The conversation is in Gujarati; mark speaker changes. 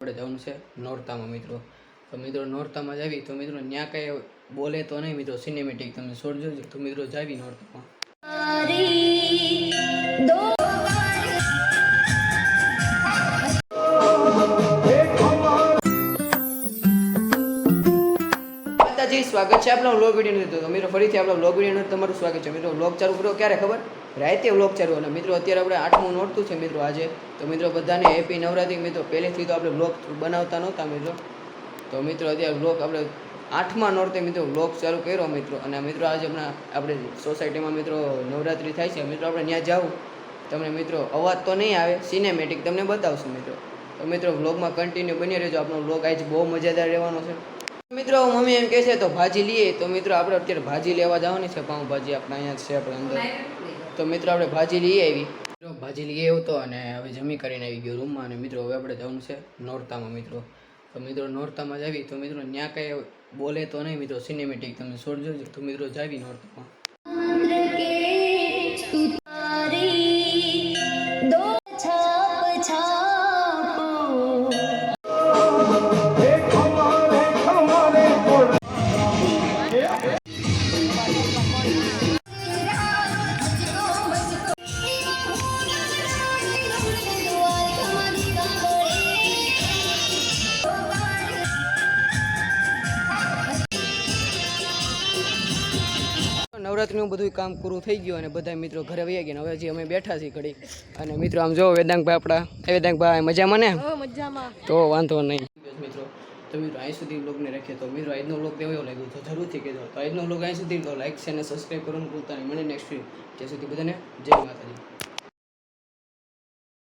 Speaker 1: આપણે જવાનું છે નોરતામાં મિત્રો. તો મિત્રો નોરતામાં જાવી તો મિત્રો ત્યાં કાંઈ બોલે તો નહીં મિત્રો, સિનેમેટિક તમે છોડજો. તો મિત્રો જાવી નોરતામાં. સ્વાગત છે આપણા વ્લોગ વિડીયો. તો મિત્રો ફરીથી આપણા વ્લોગ વિડીયો તમારું સ્વાગત છે. મિત્રો વ્લોગ ચાલુ કરો ક્યારે ખબર? રાતે વ્લોગ ચાલુ. અને મિત્રો અત્યારે આપણે 8મું નોરતું છે મિત્રો આજે. તો મિત્રો બધાને હેપી નવરાત્રી. મિત્રો પહેલેથી તો આપણે વ્લોગ બનાવતા નહોતા મિત્રો. તો મિત્રો અત્યારે વ્લોગ આપણે 8મા નોરતે મિત્રો વ્લોગ ચાલુ કર્યો મિત્રો. અને મિત્રો આજે આપણે સોસાયટીમાં મિત્રો નવરાત્રી થાય છે મિત્રો. આપણે ત્યાં જાવું તમને મિત્રો અવાજ તો નહીં આવે, સિનેમેટિક તમને બતાવશું મિત્રો. તો મિત્રો વ્લોગમાં કન્ટિન્યુ બની રહેજો. આપણો વ્લોગ આજે બહુ મજાદાર રહેવાનો છે મિત્રો. મમ્મી એમ કહે છે તો ભાજી લઈએ. તો મિત્રો આપણે અત્યારે ભાજી લેવા જવાની છે. પાઉંભાજી આપણે અહીંયા છે આપણે અંદર. તો મિત્રો આપણે ભાજી લઈ આવી. ભાજી લઈ આવ્યો તો અને હવે જમી કરીને આવી ગયો રૂમમાં. અને મિત્રો હવે આપણે જવાનું છે નોરતામાં મિત્રો. તો મિત્રો નોરતામાં જાવી તો મિત્રો ત્યાં કાંઈ બોલે તો નહીં મિત્રો, સિનેમેટિક તમે છોડજો. તો મિત્રો જાવી નોરતામાં. નવરાત્રીનું બધું કામ પૂરું થઈ ગયું અને બધા મિત્રો ઘરે વહી ગયા. હવે હજી અમે બેઠા છીએ ઘડી. અને મિત્રો આમ જો વેદાંતભાઈ વેદાંતભાઈ મજામાં ને? તો વાંધો નહીં મિત્રો. તો મિત્રો અહીં સુધી બ્લોગને રાખીએ. તો મિત્રો આજનો બ્લોગ કેવો લાગ્યો તો જરૂરથી કહેજો. તો આજનો બ્લોગ અહીં સુધી તો લાઈક છે અને સબસ્ક્રાઈબ કરવાનું ભૂલતા નહીં. મને નેક્સ્ટ વીક ત્યાં સુધી બધાને જય માતાજી.